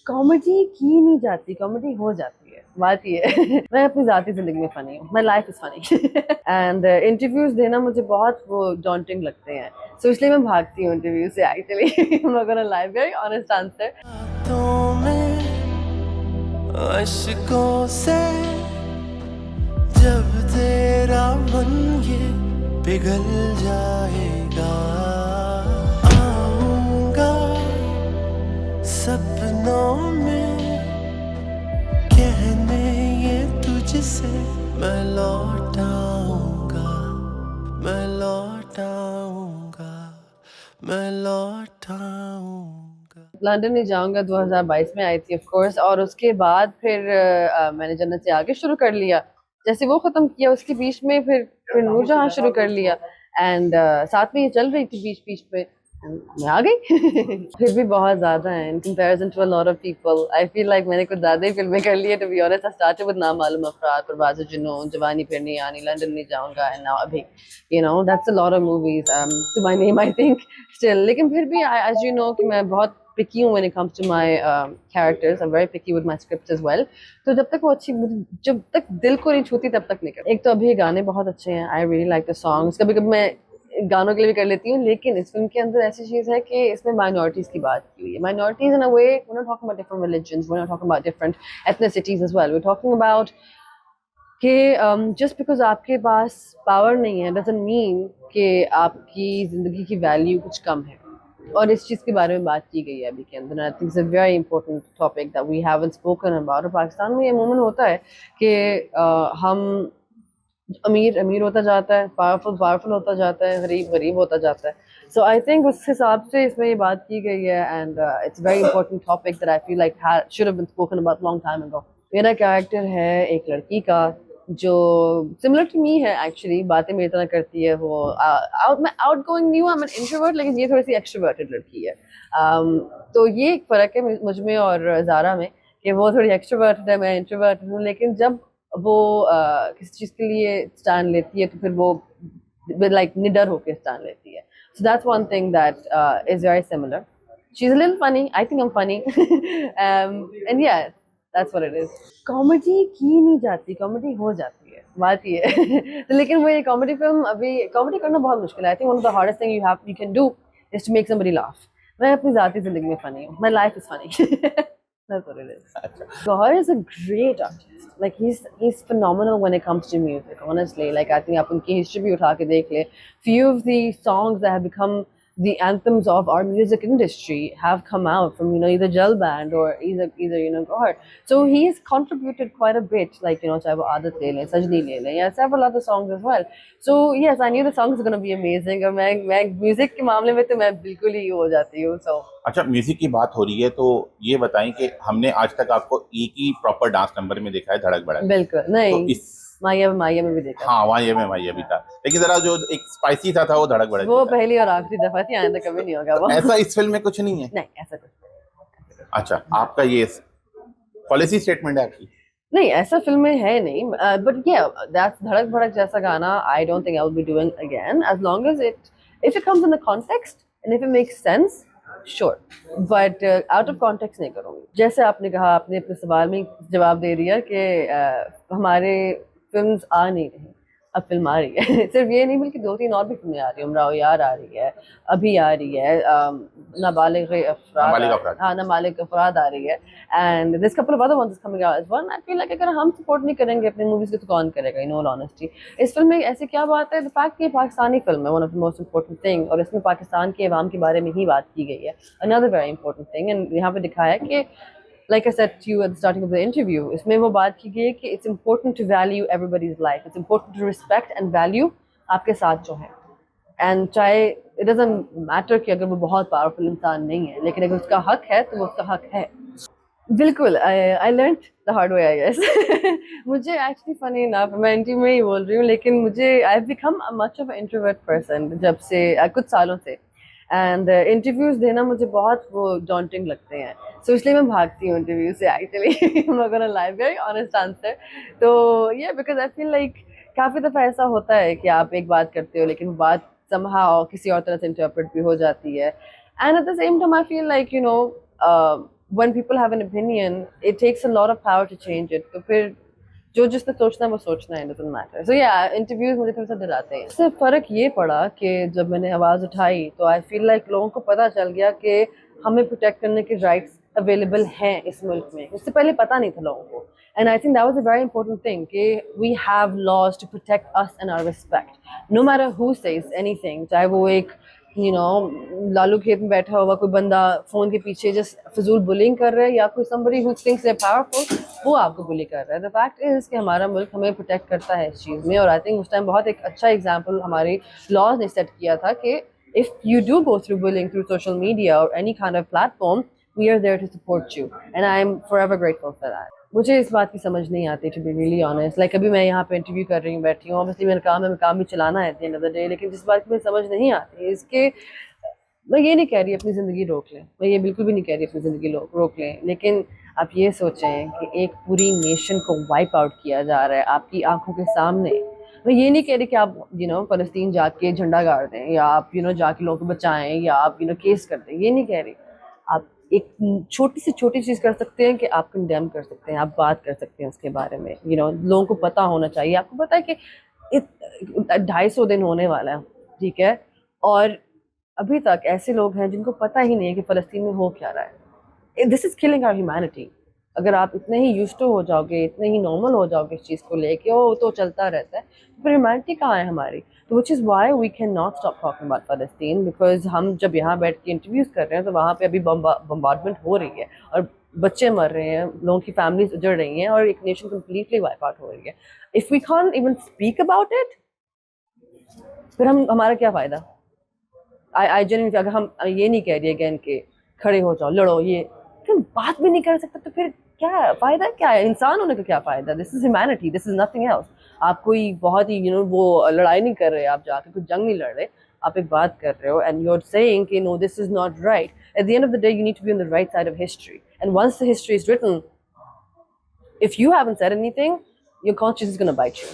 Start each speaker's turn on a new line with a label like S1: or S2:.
S1: Comedy की नहीं जाती, कॉमेडी हो जाती है, बात ये है। मैं अपनी ज़ाती ज़िंदगी में फ़नी हूँ, my life is funny and interviews देना मुझे बहुत वो डॉन्टिंग लगते हैं, सो इसलिए मैं भागती हूँ इंटरव्यू से actually. I am not gonna lie, very honest answer।
S2: रातों में अश्कों से जब तेरा मन ये पिघल जाएगा, आऊंगा सपनों में कहने ये तुझसे, मैं लौट आऊंगा, मैं लौट आऊंगा, मैं लौट आऊंगा।
S1: लंदन नहीं जाऊंगा 2022 में आई थी ऑफ कोर्स, और उसके बाद फिर मैंने जन्नत से आगे शुरू कर लिया। जैसे वो खत्म किया उसके बीच में फिर नूरजहां शुरू कर लिया एंड साथ में ये चल रही थी बीच बीच में and मैं आ गई। फिर भी बहुत ज्यादा है in comparison to a lot of people. I feel like मैंने कुछ ज्यादा ही फिल्में कर ली है, to be honest. I started with Na Maloom Afraad, Parwaaz जुनून, जवानी फिर नहीं आनी, लंदन नहीं जाऊंगा, एंड नाउ अभी you know that's a lot of movies to my name I think still. लेकिन फिर भी एज यू नो कि मैं बहुत picky हूँ when it comes to my characters. I'm very picky with my scripts as well. तो जब तक वो अच्छी, जब तक दिल को नहीं छूती तब तक नहीं कर। एक तो अभी गाने बहुत अच्छे हैं, I really like the songs। कभी कभी मैं गानों के लिए भी कर लेती हूँ, लेकिन इस फिल्म के अंदर ऐसी चीज़ है कि इसमें माइनॉरिटीज की बात की हुई है। Minorities in a way, we're not talking about different religions, we're not talking about different ethnicities as well, we're talking about कि just because आपके पास पावर नहीं है doesn't mean कि आपकी ज़िंदगी की वैल्यू कुछ कम है। और इस चीज़ के बारे में बात की गई है अभी के अंदर। I think it's a very important topic that we haven't spoken about. Pakistan में ये अमूमन होता है कि हम अमीर अमीर होता जाता है, पावरफुल पावरफुल होता जाता है, गरीब गरीब होता जाता है। सो आई थिंक उस हिसाब से इसमें ये बात की गई है and it's very important topic that I feel like should have been spoken about long time ago. मेरा कैरेक्टर है एक लड़की का जो सिमिलर टू मी है एक्चुअली, बातें मेरी तरह करती है वो। मैं आउट गोइंग नहीं हूँ, मैं इंट्रोवर्ट, लेकिन ये थोड़ी सी एक्सट्रोवर्टेड लड़की है। तो ये एक फ़र्क है मुझ में और ज़ारा में कि वो थोड़ी एक्सट्रोवर्टेड है, मैं इंट्रोवर्टेड हूँ। लेकिन जब वो किसी चीज़ के लिए स्टैंड लेती है तो फिर वो लाइक निडर होकर स्टैंड लेती है। So that's one thing that is very similar. She is a little funny, I think I am funny and yeah that's what it is. Comedy की नहीं जाती, कॉमेडी हो जाती है, बात ये है। तो लेकिन वो ये कॉमेडी फिल्म, अभी कॉमेडी करना बहुत मुश्किल है। I think one of the hardest thing you can do is to make somebody laugh. मैं अपनी ज़ाती ज़िंदगी में फ़नी हूँ, my life is funny. That's what it is. Gauhar is a great artist. Like he's phenomenal when it comes to music. Honestly, like I think आप उनकी history भी उठा के देख ले. Few of the songs that have become the anthems of our music industry have come out from either Jal Band or either Gauhar. So he's contributed quite a bit. Like चाहे वो आदत ले लें, सजनी ले लें, या several other songs as well. So yes, I knew the songs are going to be amazing. और मैं music के मामले में तो मैं बिल्कुल ही हो जाती हूँ. So
S3: अच्छा, म्यूजिक की बात हो रही है तो ये बताएं कि हमने आज तक आपको एक ही प्रॉपर डांस नंबर में देखा है, धड़क भड़क।
S1: बिल्कुल नहीं,
S3: तो इस
S1: माया में भी देखा।
S3: हाँ, वहाँ ये भी था, लेकिन जरा जो एक स्पाइसी था वो धड़क भड़क
S1: वो
S3: भी था।
S1: पहली और आखिरी दफा थी, आइंदा कभी नहीं होगा वो।
S3: ऐसा इस फिल्म में कुछ नहीं है?
S1: नहीं, ऐसा कुछ नहीं।
S3: अच्छा, आपका ये पॉलिसी स्टेटमेंट है आपकी?
S1: नहीं, ऐसा फिल्म में है नहीं, बट या दैट्स धड़क भड़क जैसा गाना I don't think I will be doing again, as long as if it comes in the context and if it makes sense, sure, but out of context नहीं करूँगी। जैसे आपने कहा, आपने अपने सवाल में जवाब दे दिया कि हमारे फिल्म्स आ नहीं रही, अब फिल्म आ रही है। सिर्फ ये नहीं बल्कि 2-3 और भी फिल्में आ रही है। उमराव यार आ रही है, अभी आ रही है, नाबालिग अफराद, हाँ नाबालिग अफराद आ रही है, and this couple of other ones coming out as well. I feel like अगर हम सपोर्ट नहीं करेंगे अपनी मूवीज को तो कौन करेगा, इन ऑल ऑनेस्टी। इस फिल्म में ऐसी क्या बात है, द फैक्ट कि पाकिस्तानी फिल्म है, one of the most important thing, और इसमें पाकिस्तान के अवाम के बारे में ही बात की गई है, another very important thing. And यहाँ पे दिखाया कि like I said to you at the starting of the interview, इसमें वो बात की गई है कि it's important to value everybody's life, it's important to respect and value आपके साथ जो है, and चाहे it doesn't matter कि अगर वो बहुत पावरफुल इंसान नहीं है, लेकिन अगर उसका हक है तो वो उसका हक है। बिल्कुल, I learned the hard way I guess। मुझे actually funny enough, मैं इंटरव्यू में ही बोल रही हूँ, लेकिन मुझे I've become a much of an introvert person जब से कुछ सालों से, एंड इंटरव्यूज देना मुझे बहुत वो डॉन्टिंग लगते हैं, सो इसलिए मैं भागती हूँ इंटरव्यू से actually. I am not gonna lie, very honest answer। तो ये बिकॉज आई फील लाइक काफ़ी दफ़ा ऐसा होता है कि आप एक बात करते हो लेकिन वो बात somehow किसी और तरह से इंटरप्रेट भी हो जाती है, and at the same time I feel like when people have an opinion, it takes a lot of power to change it. तो फिर जो जिसने सोचना है वो सोचना है, doesn't matter. So yeah, interviews मुझे थोड़ा सा डराते हैं. इससे फ़र्क ये पड़ा कि जब मैंने आवाज़ उठाई तो I feel like लोगों को पता चल गया कि हमें प्रोटेक्ट करने के राइट्स अवेलेबल हैं इस मुल्क में. उससे पहले पता नहीं था लोगों को. And I think that was a very important thing कि we have laws to protect us and our respect. No matter who says anything, चाहे वो एक लालू खेत में बैठा हुआ कोई बंदा फोन के पीछे जस्ट फजूल बुलिंग कर रहा है या कोई somebody who thinks they're powerful वो आपको बुली कर रहा है. The fact is कि हमारा मुल्क हमें प्रोटेक्ट करता है इस चीज़ में. और आई थिंक उस टाइम बहुत एक अच्छा एग्जाम्पल हमारे लॉज ने सेट किया था कि if you do go through bullying through social media or any kind of platform, we are there to support you, and I am forever grateful for that. मुझे इस बात की समझ नहीं आती, to be really honest. Like अभी मैं यहाँ पे इंटरव्यू कर रही हूँ, बैठी हूँ, obviously मेरा काम है, मैं काम भी चलाना है at the end of the day, लेकिन जिस बात की मुझे समझ नहीं आती इसके, मैं ये नहीं कह रही अपनी ज़िंदगी रोक लें, मैं ये बिल्कुल भी नहीं कह रही अपनी ज़िंदगी रोक लें, लेकिन आप ये सोचें कि एक पूरी नेशन को वाइप आउट किया जा रहा है आपकी आंखों के सामने. मैं ये नहीं कह रही कि आप फ़लस्तीन जाके झंडा गाड़ दें या आप जाके लोगों को बचाएं या आप केस कर दें, ये नहीं कह रही. आप एक छोटी से छोटी चीज़ कर सकते हैं कि आप कंडेम कर सकते हैं, आप बात कर सकते हैं उसके बारे में. लोगों को पता होना चाहिए. आपको पता है कि 250 दिन होने वाला है, ठीक है, और अभी तक ऐसे लोग हैं जिनको पता ही नहीं है कि फ़लस्तीन में हो क्या रहा है. This is killing our humanity. अगर आप इतने ही यूज्ड टू हो जाओगे, इतने ही नॉर्मल हो जाओगे इस चीज़ को लेके, वो तो चलता रहता है, तो फिर ह्यूमैनिटी कहाँ है हमारी. तो which is why we can not stop talking about फ़लस्तीन, बिकॉज हम जब यहाँ बैठ के इंटरव्यूज़ कर रहे हैं तो वहाँ पे अभी बम्बार्डमेंट हो रही है और बच्चे मर रहे हैं, लोगों की फैमिलीज उजड़ रही हैं और एक नेशन कम्प्लीटली वाइप आउट हो रही है. If we can't even speak about it, फिर हमारा क्या फ़ायदा. आई जेन्युइनली, अगर हम ये नहीं कह रही अगेन कि खड़े हो जाओ, लड़ो, ये फिर बात भी नहीं कर सकते तो फिर क्या फ़ायदा, क्या है इंसान होने का, क्या फ़ायदा. This is humanity, this is nothing else. आप कोई बहुत ही वो लड़ाई नहीं कर रहे, आप जाके कोई जंग नहीं लड़ रहे, आप एक बात कर रहे हो एंड यू आर सेइंग कि no this is not right. At the end of the day you need to be on the right side of history, and once the history is written, if you haven't said anything, your conscious is gonna bite you.